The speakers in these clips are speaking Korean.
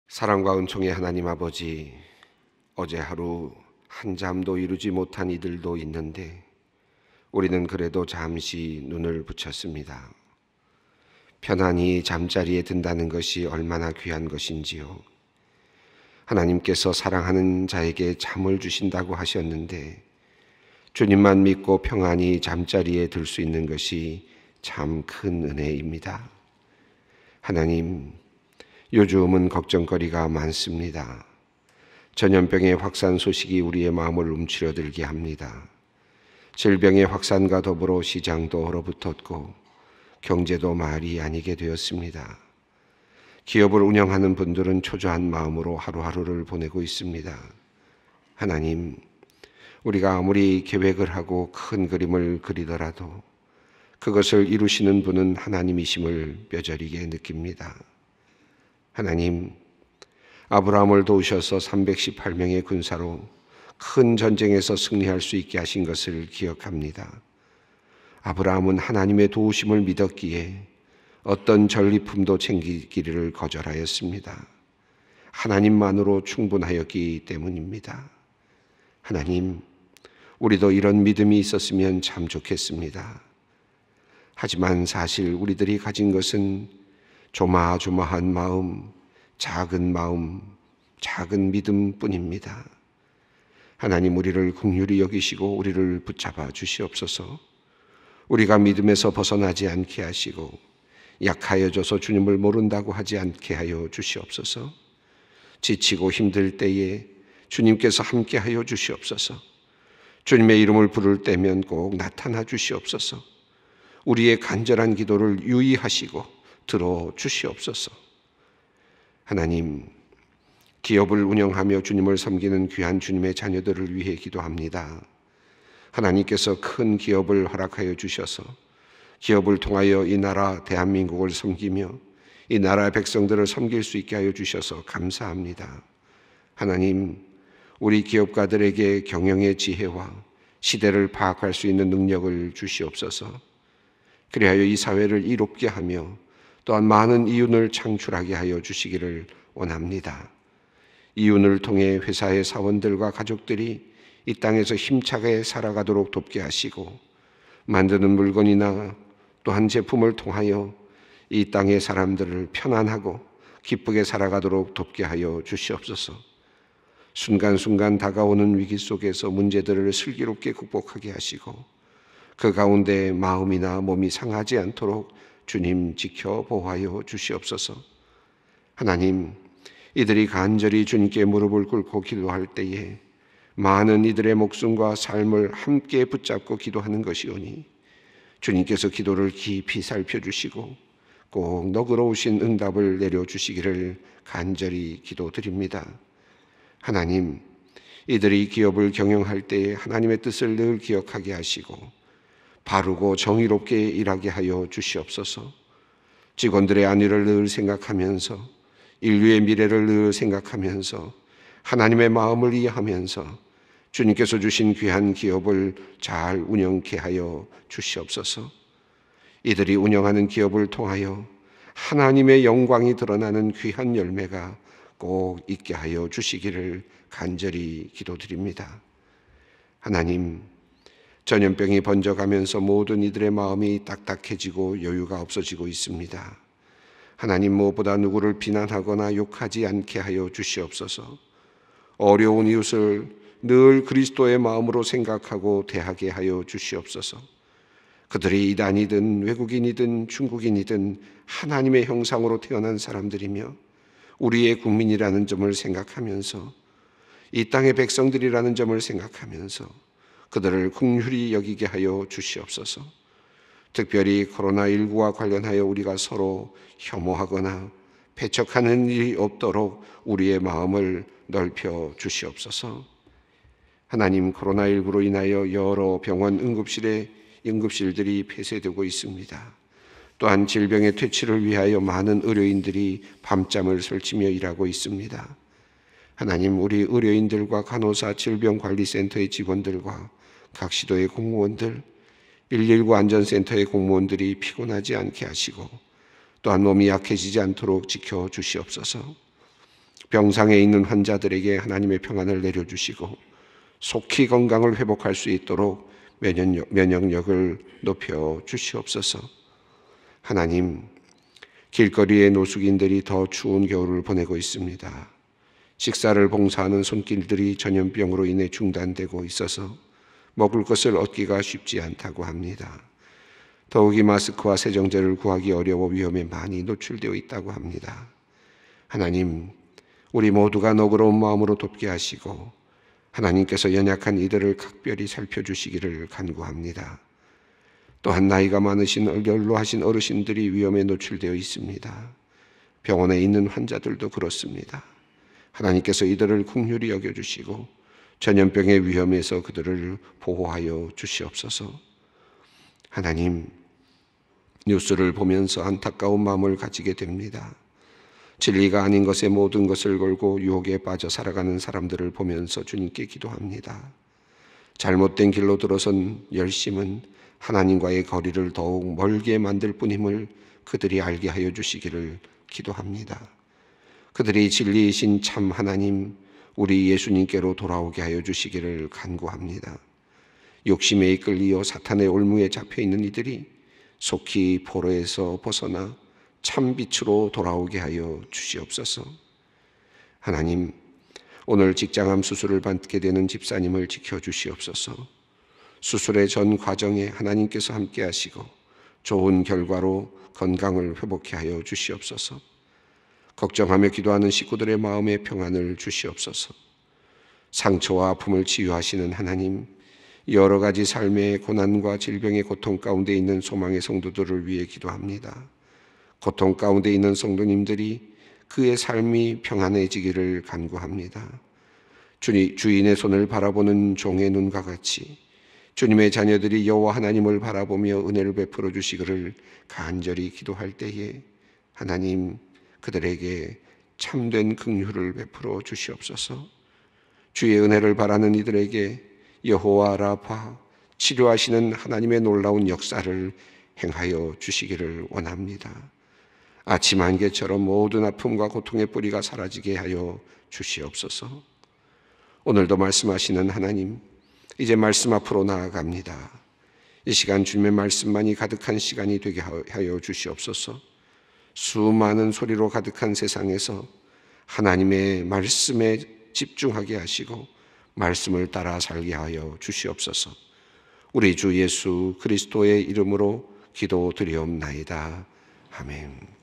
사랑과 은총의 하나님 아버지, 어제 하루 한잠도 이루지 못한 이들도 있는데 우리는 그래도 잠시 눈을 붙였습니다. 편안히 잠자리에 든다는 것이 얼마나 귀한 것인지요. 하나님께서 사랑하는 자에게 잠을 주신다고 하셨는데 주님만 믿고 평안히 잠자리에 들 수 있는 것이 참 큰 은혜입니다. 하나님, 요즘은 걱정거리가 많습니다. 전염병의 확산 소식이 우리의 마음을 움츠러들게 합니다. 질병의 확산과 더불어 시장도 얼어붙었고 경제도 말이 아니게 되었습니다. 기업을 운영하는 분들은 초조한 마음으로 하루하루를 보내고 있습니다. 하나님, 우리가 아무리 계획을 하고 큰 그림을 그리더라도 그것을 이루시는 분은 하나님이심을 뼈저리게 느낍니다. 하나님, 아브라함을 도우셔서 318명의 군사로 큰 전쟁에서 승리할 수 있게 하신 것을 기억합니다. 아브라함은 하나님의 도우심을 믿었기에 어떤 전리품도 챙기기를 거절하였습니다. 하나님만으로 충분하였기 때문입니다. 하나님, 우리도 이런 믿음이 있었으면 참 좋겠습니다. 하지만 사실 우리들이 가진 것은 조마조마한 마음, 작은 믿음뿐입니다. 하나님, 우리를 긍휼히 여기시고 우리를 붙잡아 주시옵소서. 우리가 믿음에서 벗어나지 않게 하시고 약하여져서 주님을 모른다고 하지 않게 하여 주시옵소서. 지치고 힘들 때에 주님께서 함께하여 주시옵소서. 주님의 이름을 부를 때면 꼭 나타나 주시옵소서. 우리의 간절한 기도를 유의하시고 들어 주시옵소서. 하나님, 기업을 운영하며 주님을 섬기는 귀한 주님의 자녀들을 위해 기도합니다. 하나님께서 큰 기업을 허락하여 주셔서 기업을 통하여 이 나라 대한민국을 섬기며 이 나라의 백성들을 섬길 수 있게 하여 주셔서 감사합니다. 하나님, 우리 기업가들에게 경영의 지혜와 시대를 파악할 수 있는 능력을 주시옵소서. 그리하여 이 사회를 이롭게 하며 또한 많은 이윤을 창출하게 하여 주시기를 원합니다. 이윤을 통해 회사의 사원들과 가족들이 이 땅에서 힘차게 살아가도록 돕게 하시고 만드는 물건이나 또한 제품을 통하여 이 땅의 사람들을 편안하고 기쁘게 살아가도록 돕게 하여 주시옵소서. 순간순간 다가오는 위기 속에서 문제들을 슬기롭게 극복하게 하시고 그 가운데 마음이나 몸이 상하지 않도록 주님 지켜 보호하여 주시옵소서. 하나님, 이들이 간절히 주님께 무릎을 꿇고 기도할 때에 많은 이들의 목숨과 삶을 함께 붙잡고 기도하는 것이오니 주님께서 기도를 깊이 살펴주시고 꼭 너그러우신 응답을 내려주시기를 간절히 기도드립니다. 하나님, 이들이 기업을 경영할 때에 하나님의 뜻을 늘 기억하게 하시고 바르고 정의롭게 일하게 하여 주시옵소서. 직원들의 안위를 늘 생각하면서 인류의 미래를 늘 생각하면서 하나님의 마음을 이해하면서 주님께서 주신 귀한 기업을 잘 운영케 하여 주시옵소서. 이들이 운영하는 기업을 통하여 하나님의 영광이 드러나는 귀한 열매가 꼭 있게 하여 주시기를 간절히 기도드립니다. 하나님, 전염병이 번져가면서 모든 이들의 마음이 딱딱해지고 여유가 없어지고 있습니다. 하나님, 무엇보다 누구를 비난하거나 욕하지 않게 하여 주시옵소서. 어려운 이웃을 늘 그리스도의 마음으로 생각하고 대하게 하여 주시옵소서. 그들이 이단이든 외국인이든 중국인이든 하나님의 형상으로 태어난 사람들이며 우리의 국민이라는 점을 생각하면서 이 땅의 백성들이라는 점을 생각하면서 그들을 긍휼히 여기게 하여 주시옵소서. 특별히 코로나19와 관련하여 우리가 서로 혐오하거나 배척하는 일이 없도록 우리의 마음을 넓혀 주시옵소서. 하나님, 코로나19로 인하여 여러 병원 응급실들이 폐쇄되고 있습니다. 또한 질병의 퇴치를 위하여 많은 의료인들이 밤잠을 설치며 일하고 있습니다. 하나님, 우리 의료인들과 간호사, 질병관리센터의 직원들과 각 시도의 공무원들, 119 안전센터의 공무원들이 피곤하지 않게 하시고 또한 몸이 약해지지 않도록 지켜주시옵소서. 병상에 있는 환자들에게 하나님의 평안을 내려주시고 속히 건강을 회복할 수 있도록 면역력을 높여 주시옵소서. 하나님, 길거리의 노숙인들이 더 추운 겨울을 보내고 있습니다. 식사를 봉사하는 손길들이 전염병으로 인해 중단되고 있어서 먹을 것을 얻기가 쉽지 않다고 합니다. 더욱이 마스크와 세정제를 구하기 어려워 위험에 많이 노출되어 있다고 합니다. 하나님, 우리 모두가 너그러운 마음으로 돕게 하시고 하나님께서 연약한 이들을 각별히 살펴주시기를 간구합니다. 또한 나이가 많으신 연로하신 어르신들이 위험에 노출되어 있습니다. 병원에 있는 환자들도 그렇습니다. 하나님께서 이들을 긍휼히 여겨주시고 전염병의 위험에서 그들을 보호하여 주시옵소서. 하나님, 뉴스를 보면서 안타까운 마음을 가지게 됩니다. 진리가 아닌 것에 모든 것을 걸고 유혹에 빠져 살아가는 사람들을 보면서 주님께 기도합니다. 잘못된 길로 들어선 열심은 하나님과의 거리를 더욱 멀게 만들 뿐임을 그들이 알게 하여 주시기를 기도합니다. 그들이 진리이신 참 하나님, 우리 예수님께로 돌아오게 하여 주시기를 간구합니다. 욕심에 이끌리어 사탄의 올무에 잡혀있는 이들이 속히 포로에서 벗어나 참 빛으로 돌아오게 하여 주시옵소서. 하나님, 오늘 직장암 수술을 받게 되는 집사님을 지켜주시옵소서. 수술의 전 과정에 하나님께서 함께 하시고 좋은 결과로 건강을 회복케 하여 주시옵소서. 걱정하며 기도하는 식구들의 마음에 평안을 주시옵소서. 상처와 아픔을 치유하시는 하나님, 여러 가지 삶의 고난과 질병의 고통 가운데 있는 소망의 성도들을 위해 기도합니다. 고통 가운데 있는 성도님들이 그의 삶이 평안해지기를 간구합니다. 주인의 손을 바라보는 종의 눈과 같이 주님의 자녀들이 여호와 하나님을 바라보며 은혜를 베풀어 주시기를 간절히 기도할 때에 하나님, 그들에게 참된 긍휼을 베풀어 주시옵소서. 주의 은혜를 바라는 이들에게 여호와 라파, 치료하시는 하나님의 놀라운 역사를 행하여 주시기를 원합니다. 아침 안개처럼 모든 아픔과 고통의 뿌리가 사라지게 하여 주시옵소서. 오늘도 말씀하시는 하나님, 이제 말씀 앞으로 나아갑니다. 이 시간 주님의 말씀만이 가득한 시간이 되게 하여 주시옵소서. 수많은 소리로 가득한 세상에서 하나님의 말씀에 집중하게 하시고 말씀을 따라 살게 하여 주시옵소서. 우리 주 예수 그리스도의 이름으로 기도드리옵나이다. 아멘.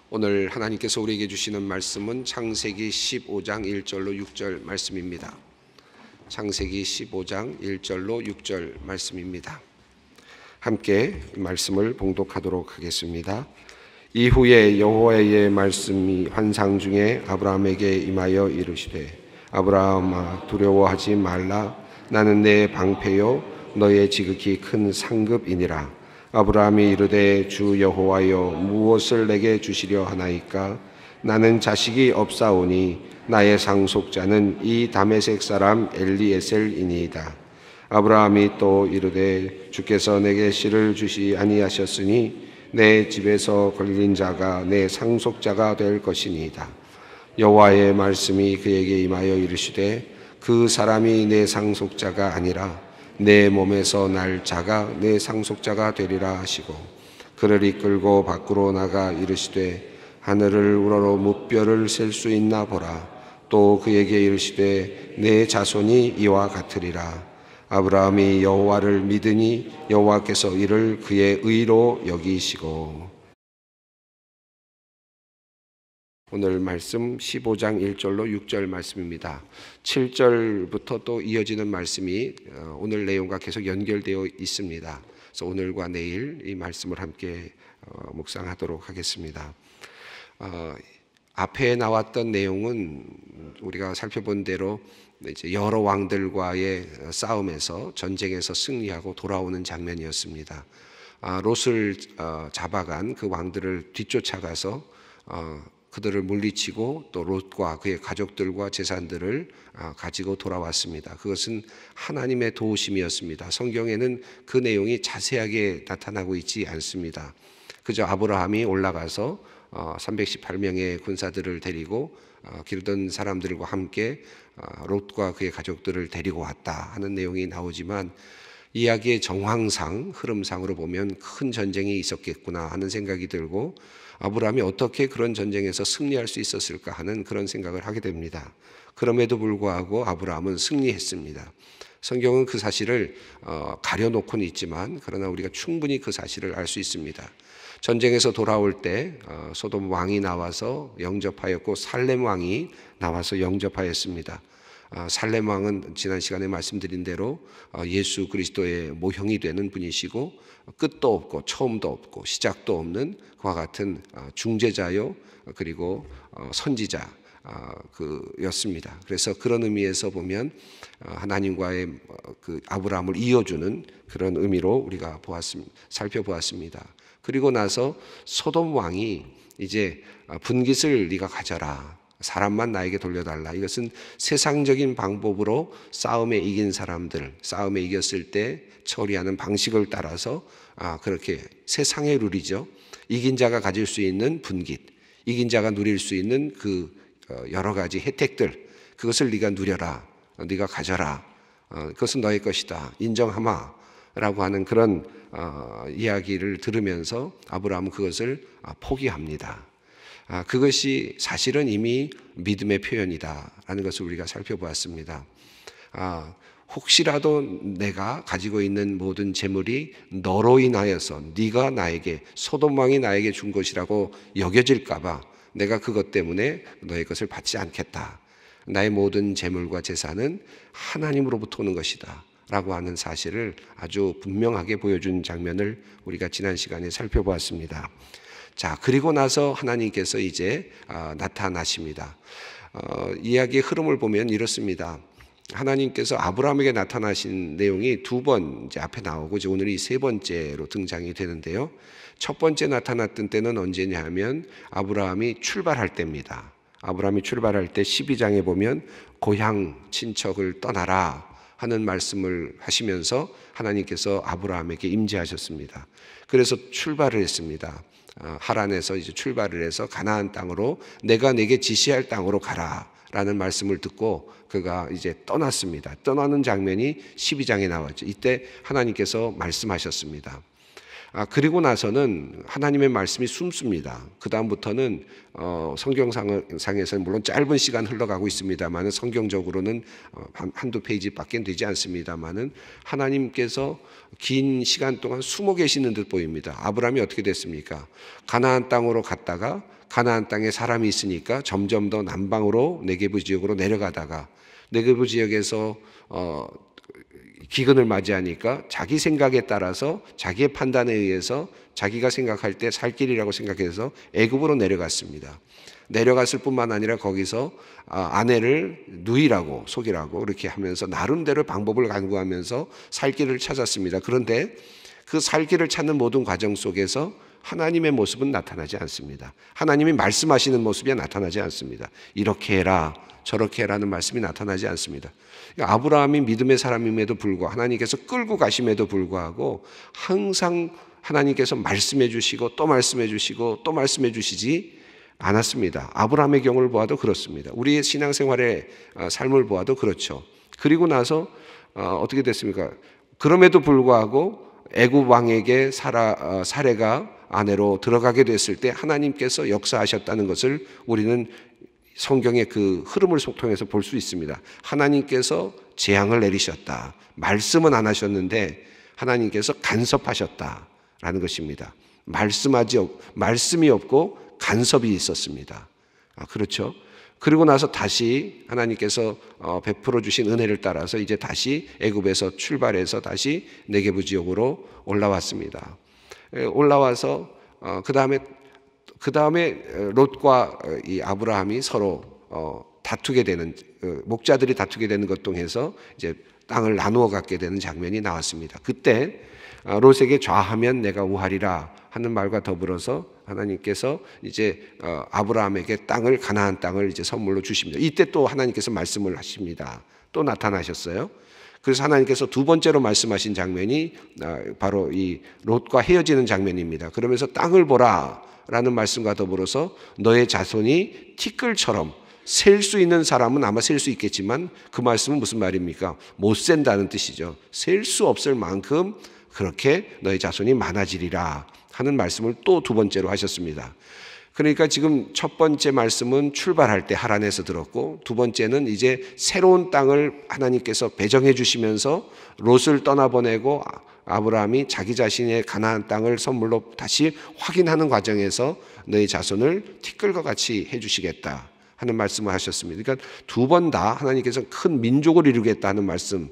오늘 하나님께서 우리에게 주시는 말씀은 창세기 15장 1절로 6절 말씀입니다. 창세기 15장 1절로 6절 말씀입니다. 함께 말씀을 봉독하도록 하겠습니다. 이후에 여호와의 말씀이 환상 중에 아브라함에게 임하여 이르시되, 아브라함아, 두려워하지 말라. 나는 내 방패요 너의 지극히 큰 상급이니라. 아브라함이 이르되, 주 여호와여, 무엇을 내게 주시려 하나이까? 나는 자식이 없사오니 나의 상속자는 이 다메섹 사람 엘리에셀이니이다. 아브라함이 또 이르되, 주께서 내게 씨를 주시 아니하셨으니 내 집에서 걸린 자가 내 상속자가 될 것이니이다. 여호와의 말씀이 그에게 임하여 이르시되, 그 사람이 내 상속자가 아니라 내 몸에서 날 자가 내 상속자가 되리라 하시고, 그를 이끌고 밖으로 나가 이르시되, 하늘을 우러러 무뼈를 셀 수 있나 보라. 또 그에게 이르시되, 내 자손이 이와 같으리라. 아브라함이 여호와를 믿으니 여호와께서 이를 그의 의로 여기시고. 오늘 말씀 15장 1절로 6절 말씀입니다. 7절부터 또 이어지는 말씀이 오늘 내용과 계속 연결되어 있습니다. 그래서 오늘과 내일 이 말씀을 함께 묵상하도록 하겠습니다. 앞에 나왔던 내용은 우리가 살펴본 대로 이제 여러 왕들과의 싸움에서 전쟁에서 승리하고 돌아오는 장면이었습니다. 롯을 잡아간 그 왕들을 뒤쫓아가서 그들을 물리치고 또 롯과 그의 가족들과 재산들을 가지고 돌아왔습니다. 그것은 하나님의 도우심이었습니다. 성경에는 그 내용이 자세하게 나타나고 있지 않습니다. 그저 아브라함이 올라가서 318명의 군사들을 데리고 기르던 사람들과 함께 롯과 그의 가족들을 데리고 왔다 하는 내용이 나오지만, 이야기의 정황상 흐름상으로 보면 큰 전쟁이 있었겠구나 하는 생각이 들고, 아브라함이 어떻게 그런 전쟁에서 승리할 수 있었을까 하는 그런 생각을 하게 됩니다. 그럼에도 불구하고 아브라함은 승리했습니다. 성경은 그 사실을 가려놓고는 있지만, 그러나 우리가 충분히 그 사실을 알 수 있습니다. 전쟁에서 돌아올 때 소돔 왕이 나와서 영접하였고 살렘 왕이 나와서 영접하였습니다. 살렘 왕은 지난 시간에 말씀드린 대로 예수 그리스도의 모형이 되는 분이시고, 끝도 없고 처음도 없고 시작도 없는 그와 같은 중재자요 그리고 선지자 였습니다. 그래서 그런 의미에서 보면 하나님과의 그 아브라함을 이어주는 그런 의미로 우리가 살펴보았습니다. 그리고 나서 소돔 왕이 이제 분깃을 네가 가져라, 사람만 나에게 돌려달라. 이것은 세상적인 방법으로 싸움에 이긴 사람들, 싸움에 이겼을 때 처리하는 방식을 따라서 그렇게 세상의 룰이죠. 이긴 자가 가질 수 있는 분깃, 이긴 자가 누릴 수 있는 그 여러 가지 혜택들, 그것을 네가 누려라, 네가 가져라, 그것은 너의 것이다, 인정하마 라고 하는 그런 이야기를 들으면서 아브라함은 그것을 포기합니다. 그것이 사실은 이미 믿음의 표현이다라는 것을 우리가 살펴보았습니다. 혹시라도 내가 가지고 있는 모든 재물이 너로 인하여서 네가 나에게, 소돔 왕이 나에게 준 것이라고 여겨질까 봐 내가 그것 때문에 너의 것을 받지 않겠다. 나의 모든 재물과 재산은 하나님으로부터 오는 것이다 라고 하는 사실을 아주 분명하게 보여준 장면을 우리가 지난 시간에 살펴보았습니다. 자, 그리고 나서 하나님께서 이제 나타나십니다. 이야기의 흐름을 보면 이렇습니다. 하나님께서 아브라함에게 나타나신 내용이 두 번 이제 앞에 나오고, 이제 오늘이 세 번째로 등장이 되는데요. 첫 번째 나타났던 때는 언제냐 하면 아브라함이 출발할 때입니다. 아브라함이 출발할 때 12장에 보면 고향 친척을 떠나라 하는 말씀을 하시면서 하나님께서 아브라함에게 임재하셨습니다. 그래서 출발을 했습니다. 하란에서 이제 출발을 해서 가나안 땅으로, 내가 내게 지시할 땅으로 가라 라는 말씀을 듣고 그가 이제 떠났습니다. 떠나는 장면이 12장에 나왔죠. 이때 하나님께서 말씀하셨습니다. 그리고 나서는 하나님의 말씀이 숨습니다. 그 다음부터는 성경상에서는 물론 짧은 시간 흘러가고 있습니다만, 성경적으로는 한두 페이지밖에 되지 않습니다만, 하나님께서 긴 시간 동안 숨어 계시는 듯 보입니다. 아브라함이 어떻게 됐습니까? 가나안 땅으로 갔다가 가나안 땅에 사람이 있으니까 점점 더 남방으로 네게부 지역으로 내려가다가, 네게부 지역에서 기근을 맞이하니까 자기 생각에 따라서, 자기의 판단에 의해서 자기가 생각할 때 살 길이라고 생각해서 애굽으로 내려갔습니다. 내려갔을 뿐만 아니라 거기서 아내를 누이라고 속이라고 그렇게 하면서 나름대로 방법을 강구하면서 살 길을 찾았습니다. 그런데 그 살 길을 찾는 모든 과정 속에서 하나님의 모습은 나타나지 않습니다. 하나님이 말씀하시는 모습이 나타나지 않습니다. 이렇게 해라, 저렇게 해라는 말씀이 나타나지 않습니다. 아브라함이 믿음의 사람임에도 불구하고, 하나님께서 끌고 가심에도 불구하고 항상 하나님께서 말씀해 주시고 또 말씀해 주시고 또 말씀해 주시지 않았습니다. 아브라함의 경우를 보아도 그렇습니다. 우리의 신앙생활의 삶을 보아도 그렇죠. 그리고 나서 어떻게 됐습니까? 그럼에도 불구하고 애굽 왕에게 사레가 아내로 들어가게 됐을 때 하나님께서 역사하셨다는 것을 우리는 성경의 그 흐름을 통해서 볼 수 있습니다. 하나님께서 재앙을 내리셨다. 말씀은 안 하셨는데 하나님께서 간섭하셨다라는 것입니다. 말씀이 없고 간섭이 있었습니다. 그렇죠. 그리고 나서 다시 하나님께서 베풀어 주신 은혜를 따라서 이제 다시 애굽에서 출발해서 다시 네게부 지역으로 올라왔습니다. 올라와서 그 다음에 롯과 이 아브라함이 서로 다투게 되는, 목자들이 다투게 되는 것 통해서 이제 땅을 나누어 갖게 되는 장면이 나왔습니다. 그때 롯에게 좌하면 내가 우하리라 하는 말과 더불어서 하나님께서 이제 아브라함에게 가나안 땅을 이제 선물로 주십니다. 이때 또 하나님께서 말씀을 하십니다. 또 나타나셨어요. 그래서 하나님께서 두 번째로 말씀하신 장면이 바로 이 롯과 헤어지는 장면입니다. 그러면서 땅을 보라 라는 말씀과 더불어서 너의 자손이 티끌처럼 셀 수 있는 사람은 아마 셀 수 있겠지만 그 말씀은 무슨 말입니까? 못 센다는 뜻이죠. 셀 수 없을 만큼 그렇게 너의 자손이 많아지리라 하는 말씀을 또 두 번째로 하셨습니다. 그러니까 지금 첫 번째 말씀은 출발할 때 하란에서 들었고, 두 번째는 이제 새로운 땅을 하나님께서 배정해 주시면서 롯을 떠나보내고 아브라함이 자기 자신의 가나안 땅을 선물로 다시 확인하는 과정에서 너의 자손을 티끌과 같이 해주시겠다 하는 말씀을 하셨습니다. 그러니까 두 번 다 하나님께서 큰 민족을 이루겠다는 말씀,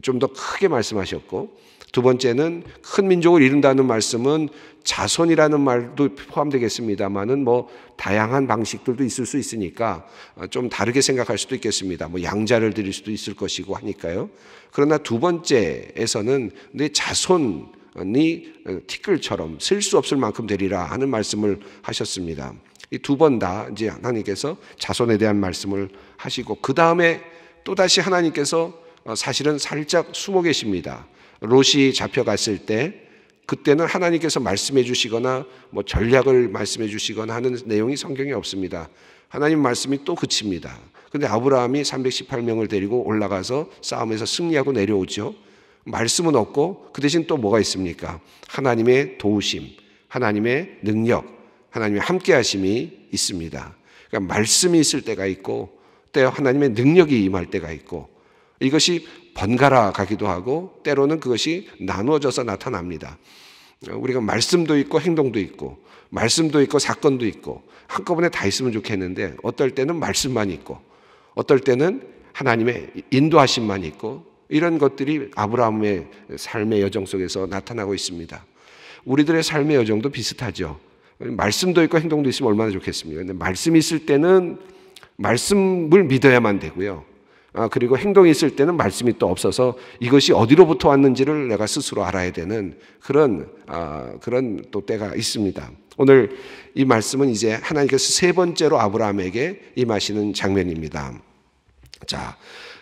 좀 더 크게 말씀하셨고, 두 번째는 큰 민족을 이룬다는 말씀은 자손이라는 말도 포함되겠습니다만은 뭐 다양한 방식들도 있을 수 있으니까 좀 다르게 생각할 수도 있겠습니다. 뭐 양자를 드릴 수도 있을 것이고 하니까요. 그러나 두 번째에서는 내 자손이 티끌처럼 쓸 수 없을 만큼 되리라 하는 말씀을 하셨습니다. 이 두 번 다 이제 하나님께서 자손에 대한 말씀을 하시고, 그 다음에 또 다시 하나님께서 사실은 살짝 숨어 계십니다. 롯이 잡혀갔을 때 그때는 하나님께서 말씀해 주시거나 뭐 전략을 말씀해 주시거나 하는 내용이 성경에 없습니다. 하나님 말씀이 또 그칩니다. 그런데 아브라함이 318명을 데리고 올라가서 싸움에서 승리하고 내려오죠. 말씀은 없고 그 대신 또 뭐가 있습니까? 하나님의 도우심, 하나님의 능력, 하나님의 함께 하심이 있습니다. 그러니까 말씀이 있을 때가 있고 때로 하나님의 능력이 임할 때가 있고, 이것이 번갈아 가기도 하고 때로는 그것이 나누어져서 나타납니다. 우리가 말씀도 있고 행동도 있고 말씀도 있고 사건도 있고 한꺼번에 다 있으면 좋겠는데, 어떨 때는 말씀만 있고 어떨 때는 하나님의 인도하심만 있고, 이런 것들이 아브라함의 삶의 여정 속에서 나타나고 있습니다. 우리들의 삶의 여정도 비슷하죠. 말씀도 있고 행동도 있으면 얼마나 좋겠습니까? 근데 말씀이 있을 때는 말씀을 믿어야만 되고요. 그리고 행동이 있을 때는 말씀이 또 없어서 이것이 어디로부터 왔는지를 내가 스스로 알아야 되는 그런 또 때가 있습니다. 오늘 이 말씀은 이제 하나님께서 세 번째로 아브라함에게 임하시는 장면입니다. 자,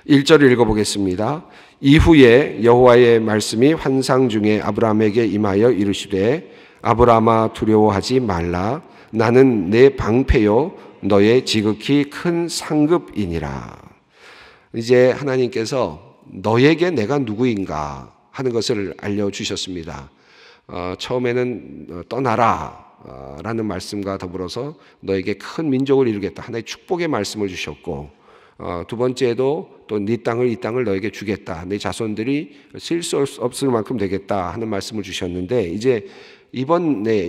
1절을 읽어보겠습니다. 이후에 여호와의 말씀이 환상 중에 아브라함에게 임하여 이르시되 아브라함아 두려워하지 말라. 나는 내 방패요 너의 지극히 큰 상급이니라. 이제 하나님께서 너에게 내가 누구인가 하는 것을 알려주셨습니다. 처음에는 떠나라 라는 말씀과 더불어서 너에게 큰 민족을 이루겠다 하나의 축복의 말씀을 주셨고, 두 번째도 또 네 땅을 이 땅을 너에게 주겠다, 네 자손들이 쓸 수 없을 만큼 되겠다 하는 말씀을 주셨는데, 이제 이번에는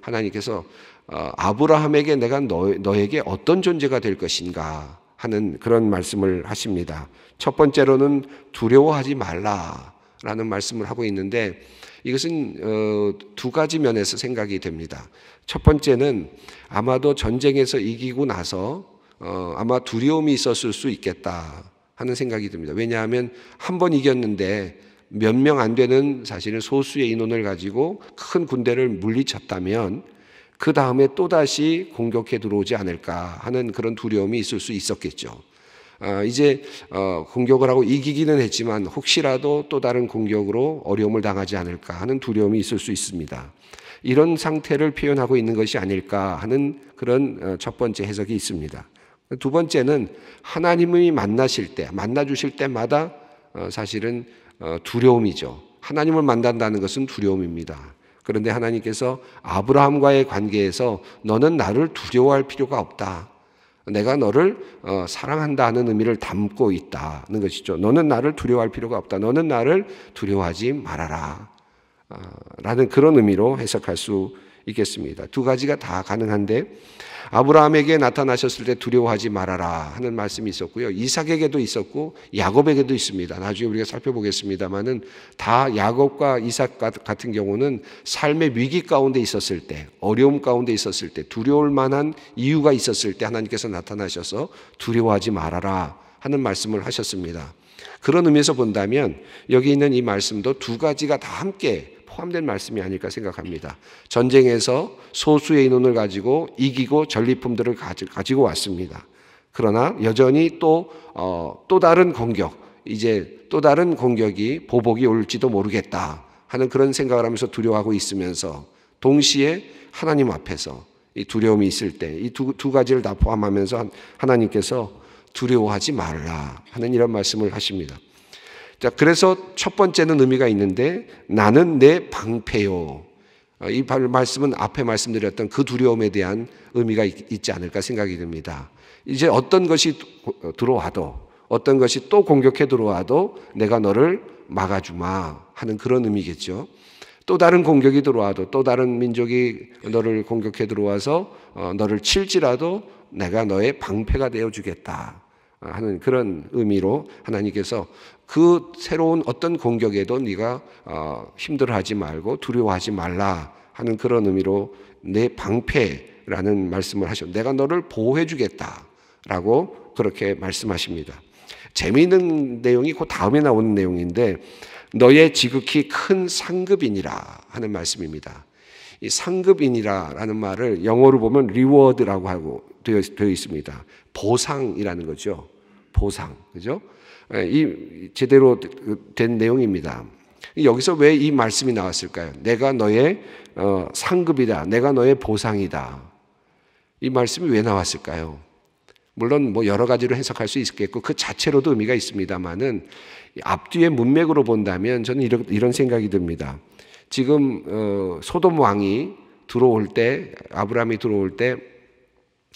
하나님께서 아브라함에게 내가 너에게 어떤 존재가 될 것인가 하는 그런 말씀을 하십니다. 첫 번째로는 두려워하지 말라라는 말씀을 하고 있는데, 이것은 두 가지 면에서 생각이 됩니다. 첫 번째는 아마도 전쟁에서 이기고 나서 아마 두려움이 있었을 수 있겠다 하는 생각이 듭니다. 왜냐하면 한 번 이겼는데 몇 명 안 되는 사실은 소수의 인원을 가지고 큰 군대를 물리쳤다면 그 다음에 또다시 공격해 들어오지 않을까 하는 그런 두려움이 있을 수 있었겠죠. 이제 공격을 하고 이기기는 했지만 혹시라도 또 다른 공격으로 어려움을 당하지 않을까 하는 두려움이 있을 수 있습니다. 이런 상태를 표현하고 있는 것이 아닐까 하는 그런 첫 번째 해석이 있습니다. 두 번째는 하나님이 만나주실 때마다 사실은 두려움이죠. 하나님을 만난다는 것은 두려움입니다. 그런데 하나님께서 아브라함과의 관계에서 너는 나를 두려워할 필요가 없다, 내가 너를 사랑한다는 의미를 담고 있다는 것이죠. 너는 나를 두려워할 필요가 없다, 너는 나를 두려워하지 말아라 라는 그런 의미로 해석할 수 있겠습니다. 두 가지가 다 가능한데, 아브라함에게 나타나셨을 때 두려워하지 말아라 하는 말씀이 있었고요, 이삭에게도 있었고 야곱에게도 있습니다. 나중에 우리가 살펴보겠습니다만은 다 야곱과 이삭 같은 경우는 삶의 위기 가운데 있었을 때, 어려움 가운데 있었을 때, 두려울 만한 이유가 있었을 때 하나님께서 나타나셔서 두려워하지 말아라 하는 말씀을 하셨습니다. 그런 의미에서 본다면 여기 있는 이 말씀도 두 가지가 다 함께 포함된 말씀이 아닐까 생각합니다. 전쟁에서 소수의 인원을 가지고 이기고 전리품들을 가지고 왔습니다. 그러나 여전히 또 다른 공격, 이제 또 다른 공격이 보복이 올지도 모르겠다 하는 그런 생각을 하면서 두려워하고 있으면서 동시에 하나님 앞에서 이 두려움이 있을 때 이 두 가지를 다 포함하면서 하나님께서 두려워하지 말라 하는 이런 말씀을 하십니다. 자, 그래서 첫 번째는 의미가 있는데 나는 내 방패요. 이 말씀은 앞에 말씀드렸던 그 두려움에 대한 의미가 있지 않을까 생각이 듭니다. 이제 어떤 것이 들어와도 어떤 것이 또 공격해 들어와도 내가 너를 막아주마 하는 그런 의미겠죠. 또 다른 공격이 들어와도 또 다른 민족이 너를 공격해 들어와서 너를 칠지라도 내가 너의 방패가 되어주겠다 하는 그런 의미로 하나님께서 그 새로운 어떤 공격에도 네가 힘들어하지 말고 두려워하지 말라 하는 그런 의미로 내 방패라는 말씀을 하셨고 내가 너를 보호해 주겠다라고 그렇게 말씀하십니다. 재미있는 내용이 그 다음에 나오는 내용인데 너의 지극히 큰 상급이니라 하는 말씀입니다. 이 상급이니라라는 말을 영어로 보면 리워드라고 하고 되어 있습니다. 보상이라는 거죠. 보상, 그죠? 이 제대로 된 내용입니다. 여기서 왜 이 말씀이 나왔을까요? 내가 너의 상급이다. 내가 너의 보상이다. 이 말씀이 왜 나왔을까요? 물론 뭐 여러 가지로 해석할 수 있겠고 그 자체로도 의미가 있습니다만은 앞뒤의 문맥으로 본다면 저는 이런 생각이 듭니다. 지금 소돔 왕이 들어올 때 아브라함이 들어올 때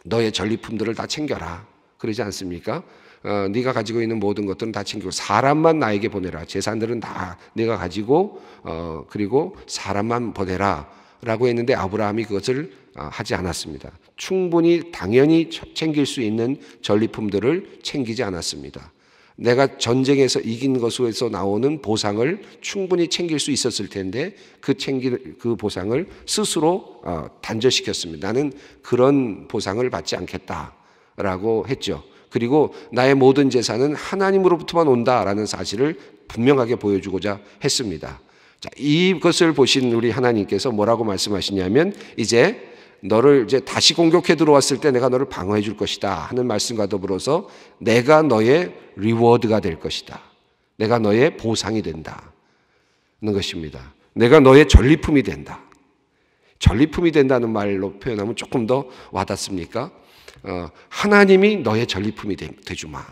너의 전리품들을 다 챙겨라 그러지 않습니까? 네가 가지고 있는 모든 것들은 다 챙기고 사람만 나에게 보내라. 재산들은 다 네가 가지고 그리고 사람만 보내라 라고 했는데 아브라함이 그것을 하지 않았습니다. 충분히 당연히 챙길 수 있는 전리품들을 챙기지 않았습니다. 내가 전쟁에서 이긴 것에서 나오는 보상을 충분히 챙길 수 있었을 텐데 그 보상을 스스로 단절시켰습니다. 나는 그런 보상을 받지 않겠다라고 했죠. 그리고 나의 모든 재산은 하나님으로부터만 온다라는 사실을 분명하게 보여주고자 했습니다. 자, 이것을 보신 우리 하나님께서 뭐라고 말씀하시냐면 이제 너를 이제 다시 공격해 들어왔을 때 내가 너를 방어해 줄 것이다 하는 말씀과 더불어서 내가 너의 리워드가 될 것이다. 내가 너의 보상이 된다는 것입니다. 내가 너의 전리품이 된다. 전리품이 된다는 말로 표현하면 조금 더 와닿습니까? 하나님이 너의 전리품이 되주마.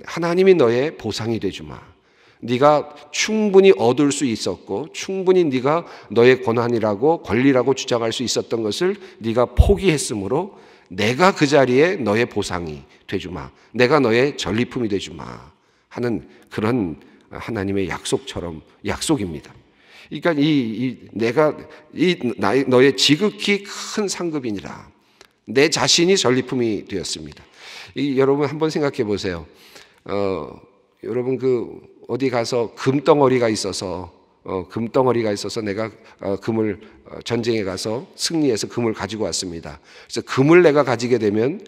하나님이 너의 보상이 되주마. 네가 충분히 얻을 수 있었고 충분히 네가 너의 권한이라고 권리라고 주장할 수 있었던 것을 네가 포기했으므로 내가 그 자리에 너의 보상이 되주마. 내가 너의 전리품이 되주마 하는 그런 하나님의 약속입니다. 그러니까 너의 지극히 큰 상급이니라. 내 자신이 전리품이 되었습니다. 여러분 한번 생각해 보세요. 여러분 어디 가서 금덩어리가 있어서 내가 금을 전쟁에 가서 승리해서 금을 가지고 왔습니다. 그래서 금을 내가 가지게 되면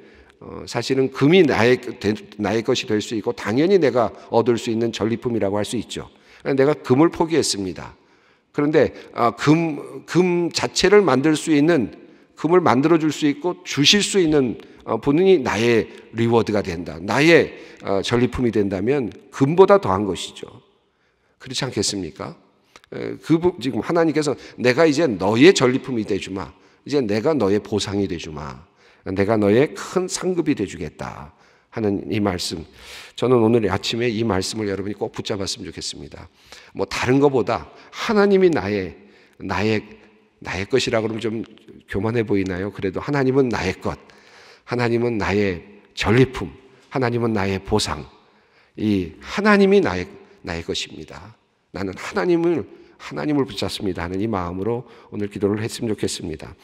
사실은 금이 나의 것이 될 수 있고 당연히 내가 얻을 수 있는 전리품이라고 할 수 있죠. 내가 금을 포기했습니다. 그런데 금 자체를 만들 수 있는 금을 만들어 줄 수 있고 주실 수 있는 분이 나의 리워드가 된다. 나의 전리품이 된다면 금보다 더한 것이죠. 그렇지 않겠습니까? 지금 하나님께서 내가 이제 너의 전리품이 되주마. 이제 내가 너의 보상이 되주마. 내가 너의 큰 상급이 되주겠다 하는 이 말씀. 저는 오늘 아침에 이 말씀을 여러분이 꼭 붙잡았으면 좋겠습니다. 뭐 다른 것보다 하나님이 나의 것이라 그러면 좀 교만해 보이나요? 그래도 하나님은 나의 것. 하나님은 나의 전리품, 하나님은 나의 보상. 이 하나님이 나의 것입니다. 나는 하나님을 붙잡습니다 하는 이 마음으로 오늘 기도를 했으면 좋겠습니다.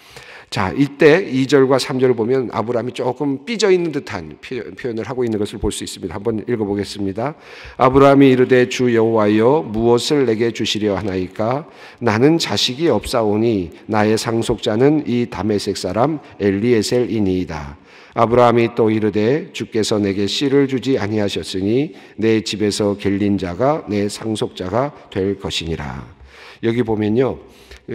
자, 이때 2절과 3절을 보면 아브라함이 조금 삐져 있는 듯한 표현을 하고 있는 것을 볼 수 있습니다. 한번 읽어보겠습니다. 아브라함이 이르되 주 여호와여 무엇을 내게 주시려 하나이까? 나는 자식이 없사오니 나의 상속자는 이 다메섹 사람 엘리에셀이니이다. 아브라함이 또 이르되 주께서 내게 씨를 주지 아니하셨으니 내 집에서 길린 자가 내 상속자가 될 것이니라. 여기 보면요,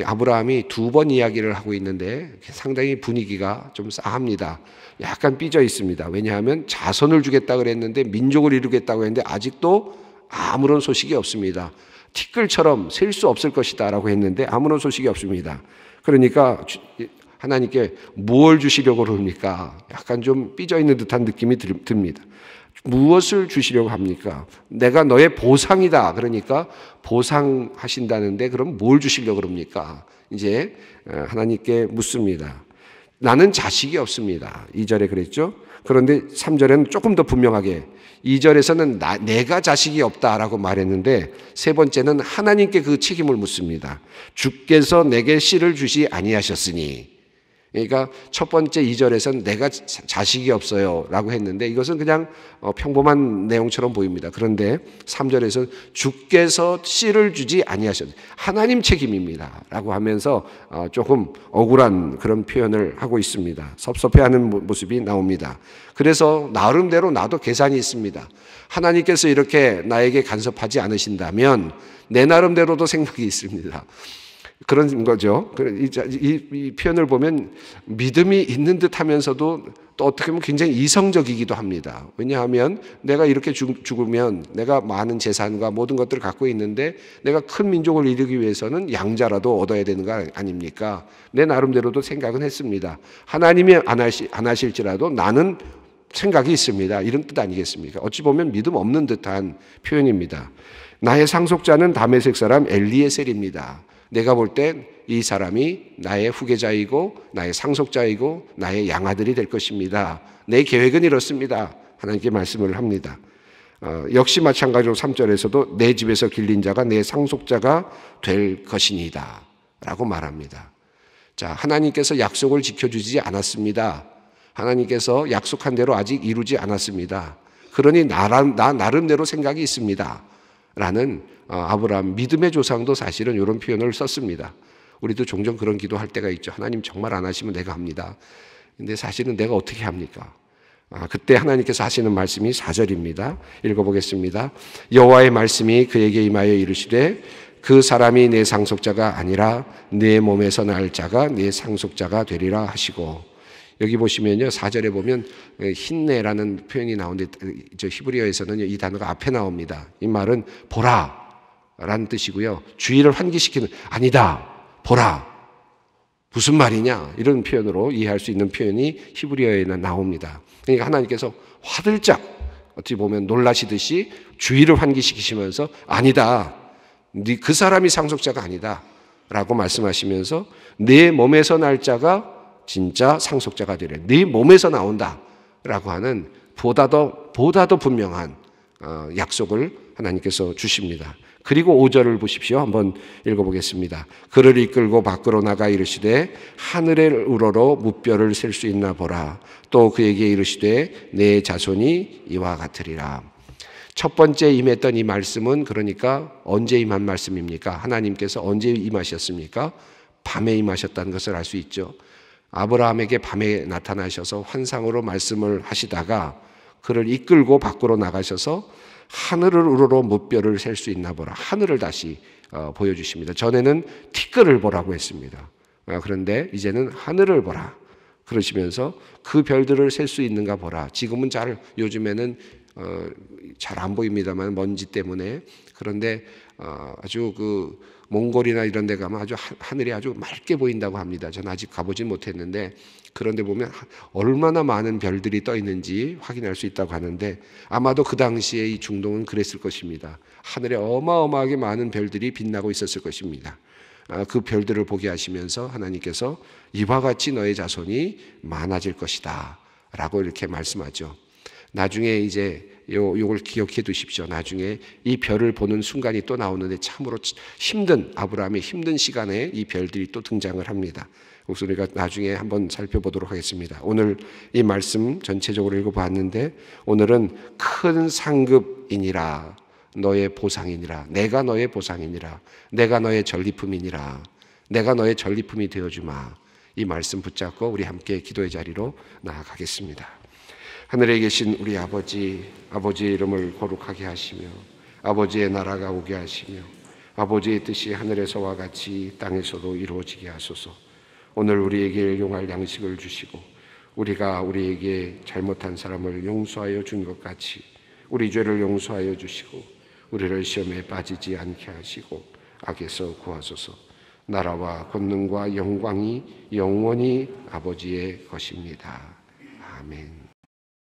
아브라함이 두 번 이야기를 하고 있는데 상당히 분위기가 좀 싸합니다. 약간 삐져 있습니다. 왜냐하면 자손을 주겠다 그랬는데 민족을 이루겠다고 했는데 아직도 아무런 소식이 없습니다. 티끌처럼 셀 수 없을 것이다 라고 했는데 아무런 소식이 없습니다. 그러니까 하나님께 뭘 주시려고 그럽니까? 약간 좀 삐져 있는 듯한 느낌이 듭니다. 무엇을 주시려고 합니까? 내가 너의 보상이다. 그러니까 보상하신다는데 그럼 뭘 주시려고 그럽니까? 이제 하나님께 묻습니다. 나는 자식이 없습니다. 2절에 그랬죠? 그런데 3절에는 조금 더 분명하게 2절에서는 내가 자식이 없다라고 말했는데 세 번째는 하나님께 그 책임을 묻습니다. 주께서 내게 씨를 주시 아니하셨으니. 그러니까 첫 번째 2절에서는 내가 자식이 없어요 라고 했는데 이것은 그냥 평범한 내용처럼 보입니다. 그런데 3절에서 주께서 씨를 주지 아니하셨어요. 하나님 책임입니다 라고 하면서 조금 억울한 그런 표현을 하고 있습니다. 섭섭해하는 모습이 나옵니다. 그래서 나름대로 나도 계산이 있습니다. 하나님께서 이렇게 나에게 간섭하지 않으신다면 내 나름대로도 생각이 있습니다. 그런 거죠. 이 표현을 보면 믿음이 있는 듯 하면서도 또 어떻게 보면 굉장히 이성적이기도 합니다. 왜냐하면 내가 이렇게 죽으면 내가 많은 재산과 모든 것들을 갖고 있는데 내가 큰 민족을 이루기 위해서는 양자라도 얻어야 되는 거 아닙니까? 내 나름대로도 생각은 했습니다. 하나님이 안 하실지라도 나는 생각이 있습니다. 이런 뜻 아니겠습니까? 어찌 보면 믿음 없는 듯한 표현입니다. 나의 상속자는 다메섹 사람 엘리에셀입니다. 내가 볼 땐 이 사람이 나의 후계자이고 나의 상속자이고 나의 양아들이 될 것입니다. 내 계획은 이렇습니다. 하나님께 말씀을 합니다. 역시 마찬가지로 3절에서도 내 집에서 길린 자가 내 상속자가 될 것이니다 라고 말합니다. 자, 하나님께서 약속을 지켜주지 않았습니다. 하나님께서 약속한 대로 아직 이루지 않았습니다. 그러니 나 나름대로 생각이 있습니다 라는 아브라함 믿음의 조상도 사실은 이런 표현을 썼습니다. 우리도 종종 그런 기도할 때가 있죠. 하나님 정말 안 하시면 내가 합니다. 근데 사실은 내가 어떻게 합니까? 그때 하나님께서 하시는 말씀이 4절입니다. 읽어보겠습니다. 여호와의 말씀이 그에게 임하여 이르시되 그 사람이 내 상속자가 아니라 내 몸에서 날 자가 내 상속자가 되리라 하시고. 여기 보시면요, 4절에 보면 힌내라는 표현이 나오는데 저 히브리어에서는 이 단어가 앞에 나옵니다. 이 말은 보라 라는 뜻이고요. 주의를 환기시키는, 아니다, 보라. 무슨 말이냐? 이런 표현으로 이해할 수 있는 표현이 히브리어에는 나옵니다. 그러니까 하나님께서 화들짝 어찌 보면 놀라시듯이 주의를 환기시키시면서 아니다, 그 사람이 상속자가 아니다 라고 말씀하시면서 내 몸에서 날 자가 진짜 상속자가 되래. 네 몸에서 나온다 라고 하는 보다 더 분명한 약속을 하나님께서 주십니다. 그리고 5절을 보십시오. 한번 읽어보겠습니다. 그를 이끌고 밖으로 나가 이르시되 하늘의 우러러 무뼈를 셀 수 있나 보라. 또 그에게 이르시되 내 자손이 이와 같으리라. 첫 번째 임했던 이 말씀은 그러니까 언제 임한 말씀입니까? 하나님께서 언제 임하셨습니까? 밤에 임하셨다는 것을 알 수 있죠. 아브라함에게 밤에 나타나셔서 환상으로 말씀을 하시다가 그를 이끌고 밖으로 나가셔서 하늘을 우러러 무뼈를 셀 수 있나 보라. 하늘을 다시 보여주십니다. 전에는 티끌을 보라고 했습니다. 그런데 이제는 하늘을 보라 그러시면서 그 별들을 셀 수 있는가 보라. 지금은 요즘에는 잘 안 보입니다만 먼지 때문에. 그런데 아주 그 몽골이나 이런 데 가면 아주 하늘이 아주 맑게 보인다고 합니다. 저는 아직 가보진 못했는데 그런데 보면 얼마나 많은 별들이 떠 있는지 확인할 수 있다고 하는데 아마도 그 당시에 이 중동은 그랬을 것입니다. 하늘에 어마어마하게 많은 별들이 빛나고 있었을 것입니다. 그 별들을 보게 하시면서 하나님께서 이와 같이 너의 자손이 많아질 것이다 라고 이렇게 말씀하죠. 나중에 이제 요걸 기억해 두십시오. 나중에 이 별을 보는 순간이 또 나오는데 참으로 힘든, 아브라함의 힘든 시간에 이 별들이 또 등장을 합니다. 그래서 우리가 나중에 한번 살펴보도록 하겠습니다. 오늘 이 말씀 전체적으로 읽어봤는데 오늘은 큰 상급이니라 너의 보상이니라, 내가 너의 보상이니라, 내가 너의 전리품이니라, 내가 너의 전리품이 되어주마. 이 말씀 붙잡고 우리 함께 기도의 자리로 나아가겠습니다. 하늘에 계신 우리 아버지의 이름을 거룩하게 하시며 아버지의 나라가 오게 하시며 아버지의 뜻이 하늘에서와 같이 땅에서도 이루어지게 하소서. 오늘 우리에게 용할 양식을 주시고 우리가 우리에게 잘못한 사람을 용서하여 준 것 같이 우리 죄를 용서하여 주시고 우리를 시험에 빠지지 않게 하시고 악에서 구하소서. 나라와 권능과 영광이 영원히 아버지의 것입니다. 아멘.